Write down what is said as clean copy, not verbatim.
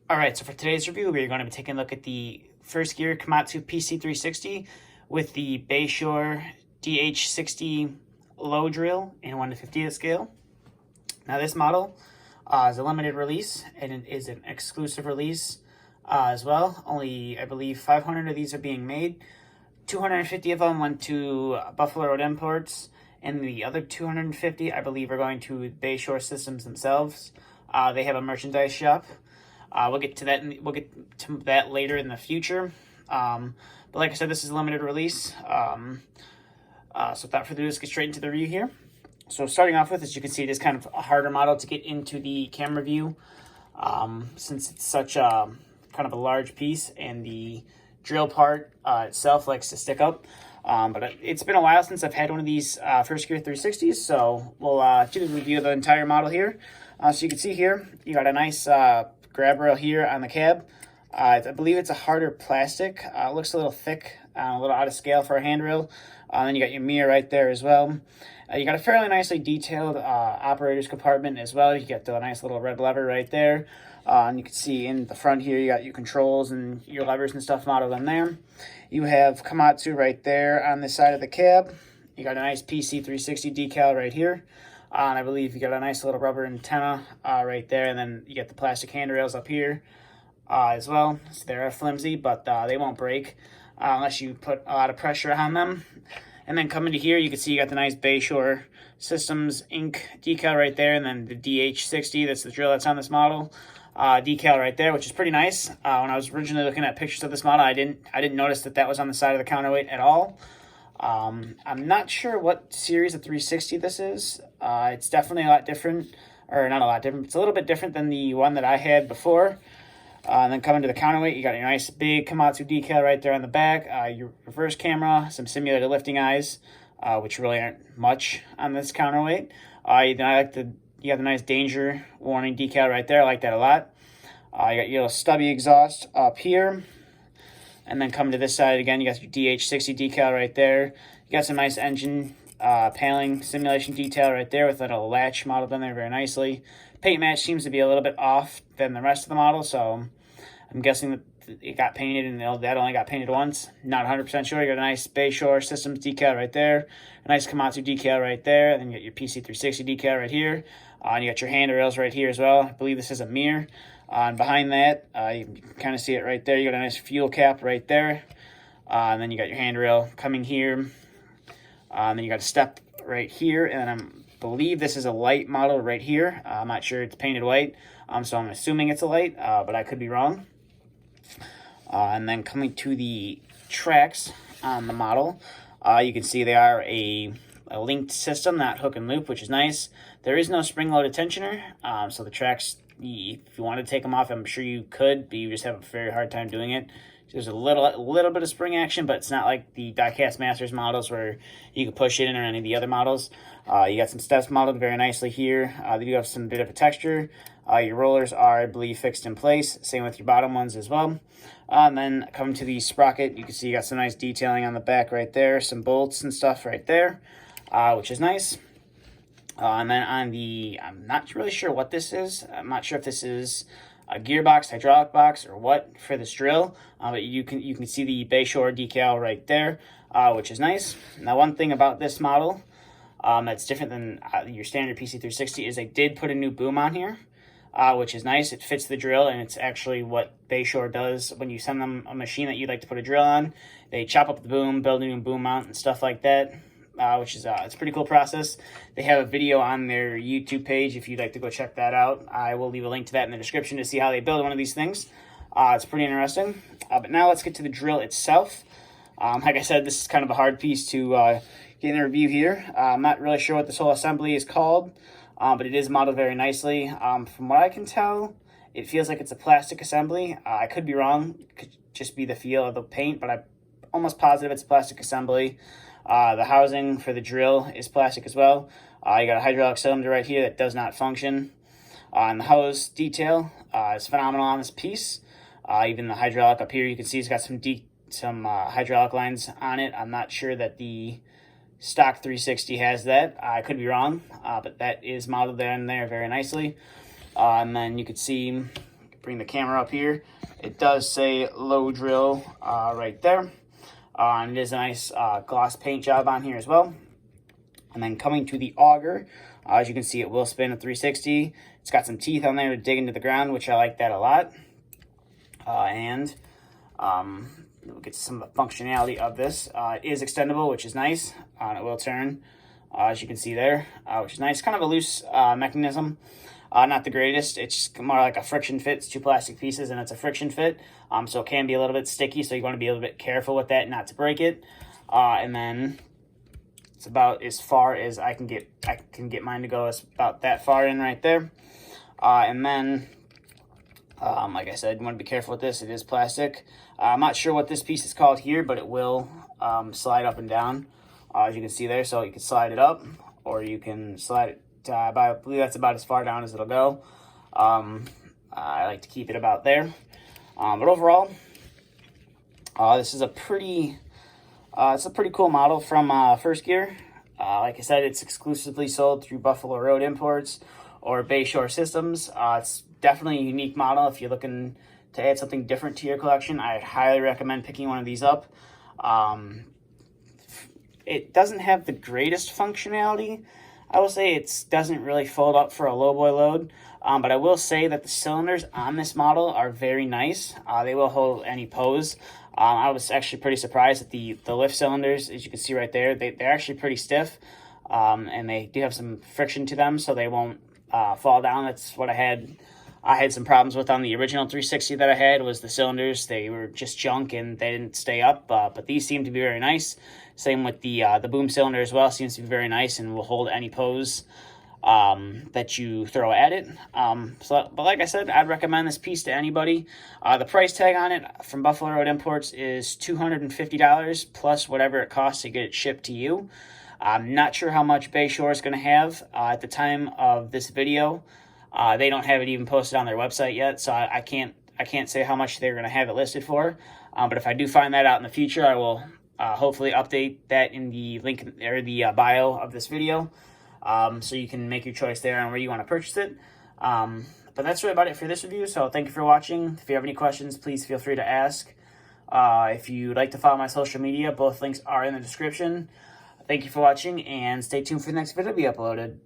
Alright, so for today's review, we're going to be taking a look at the first gear Komatsu PC360 with the Bayshore DH60 LoDril in 1/50th scale. Now this model is a limited release, and it is an exclusive release as well. Only, I believe, 500 of these are being made. 250 of them went to Buffalo Road Imports, and the other 250, I believe, are going to Bayshore Systems themselves. They have a merchandise shop. We'll get to that. We'll get to that later in the future. But like I said, this is a limited release. So without further ado, let's get straight into the review here. So starting off with, as you can see, it is kind of a harder model to get into the camera view, since it's such a kind of a large piece, and the drill part itself likes to stick up. But it's been a while since I've had one of these First Gear 360s, so we'll do the review of the entire model here. So you can see here, you got a nice grab rail here on the cab. I believe it's a harder plastic. It looks a little thick, a little out of scale for a handrail. Then you got your mirror right there as well. You got a fairly nicely detailed operator's compartment as well. You got the nice little red lever right there. And you can see in the front here, you got your controls and your levers and stuff modeled on there. You have Komatsu right there on the side of the cab. You got a nice PC360 decal right here. And I believe you got a nice little rubber antenna right there. And then you got the plastic handrails up here as well. So they're flimsy, but they won't break unless you put a lot of pressure on them. And then coming to here, you can see you got the nice Bayshore Systems Inc. decal right there. And then the DH60, that's the drill that's on this model. Decal right there, which is pretty nice. When I was originally looking at pictures of this model, I didn't notice that was on the side of the counterweight at all. I'm not sure what series of 360 this is. It's definitely a lot different, or not a lot different. It's a little bit different than the one that I had before. And then coming to the counterweight, you got your nice big Komatsu decal right there on the back. Your reverse camera, some simulated lifting eyes, which really aren't much on this counterweight. You got the nice danger warning decal right there. I like that a lot. You got your little stubby exhaust up here. And then coming to this side again, you got your DH60 decal right there. You got some nice engine paneling simulation detail right there with a little latch modeled in there very nicely. Paint match seems to be a little bit off than the rest of the model, so I'm guessing that it got painted and that only got painted once. Not 100% sure. You got a nice Bayshore Systems decal right there. A nice Komatsu decal right there. And then you got your PC360 decal right here. And you got your handrails right here as well. I believe this is a mirror. And behind that, you can kind of see it right there. You got a nice fuel cap right there. And then you got your handrail coming here. And then you got a step right here. And I believe this is a light model right here. I'm not sure it's painted white. So I'm assuming it's a light, but I could be wrong. And then coming to the tracks on the model, you can see they are a linked system, not hook and loop, which is nice. There is no spring-loaded tensioner, so the tracks, if you want to take them off, I'm sure you could, but you just have a very hard time doing it. There's a little bit of spring action, but it's not like the Diecast Masters models where you can push it in, or any of the other models. You got some steps modeled very nicely here. They do have some bit of a texture. Your rollers are, I believe, fixed in place. Same with your bottom ones as well. And then coming to the sprocket, you can see you got some nice detailing on the back right there. Some bolts and stuff right there, which is nice. And then on the, I'm not really sure what this is. I'm not sure if this is a gearbox, hydraulic box, or what for this drill. But you can see the Bayshore decal right there, which is nice. Now, one thing about this model that's different than your standard PC360 is they did put a new boom on here, which is nice. It fits the drill, and it's actually what Bayshore does when you send them a machine that you'd like to put a drill on. They chop up the boom, build a new boom mount, and stuff like that. Which is it's a pretty cool process. They have a video on their YouTube page if you'd like to go check that out. I will leave a link to that in the description to see how they build one of these things. It's pretty interesting. But now let's get to the drill itself. Like I said, this is kind of a hard piece to get in a review here. I'm not really sure what this whole assembly is called, but it is modeled very nicely. From what I can tell, it feels like it's a plastic assembly. I could be wrong. It could just be the feel of the paint, but I'm almost positive it's a plastic assembly. The housing for the drill is plastic as well. You got a hydraulic cylinder right here that does not function. And the hose detail is phenomenal on this piece. Even the hydraulic up here, you can see it's got some hydraulic lines on it. I'm not sure that the stock 360 has that. I could be wrong, but that is modeled there and there very nicely. And then you could see bring the camera up here, it does say LoDril right there. And it is a nice gloss paint job on here as well. And then coming to the auger, as you can see, it will spin a 360. It's got some teeth on there to dig into the ground, which I like that a lot. We'll get to some of the functionality of this. It is extendable, which is nice. It will turn, as you can see there, which is nice. Kind of a loose mechanism. Not the greatest. It's more like a friction fit. It's two plastic pieces, and it's a friction fit. So it can be a little bit sticky, so you want to be a little bit careful with that not to break it. And then it's about as far as I can get mine to go. It's about that far in right there. And then, like I said, you want to be careful with this. It is plastic. I'm not sure what this piece is called here, but it will slide up and down, as you can see there. So you can slide it up, or you can slide it. I believe that's about as far down as it'll go. I like to keep it about there. But overall, this is a pretty cool model from First Gear. Like I said, it's exclusively sold through Buffalo Road Imports or Bayshore Systems. It's definitely a unique model. If you're looking to add something different to your collection, I highly recommend picking one of these up. It doesn't have the greatest functionality. I will say it doesn't really fold up for a lowboy load, but I will say that the cylinders on this model are very nice. They will hold any pose. I was actually pretty surprised at the lift cylinders, as you can see right there. They're actually pretty stiff, and they do have some friction to them, so they won't fall down. That's what I had some problems with on the original 360 that I had, was the cylinders. They were just junk and they didn't stay up, but these seem to be very nice. Same with the boom cylinder as well. Seems to be very nice and will hold any pose that you throw at it. But like I said, I'd recommend this piece to anybody. The price tag on it from Buffalo Road Imports is $250 plus whatever it costs to get it shipped to you. I'm not sure how much Bayshore is going to have at the time of this video. They don't have it even posted on their website yet, so I can't say how much they're going to have it listed for. But if I do find that out in the future, I will hopefully update that in the link or the bio of this video, so you can make your choice there on where you want to purchase it. But that's really about it for this review. So thank you for watching. If you have any questions, please feel free to ask. If you'd like to follow my social media, both links are in the description. Thank you for watching, and stay tuned for the next video to be uploaded.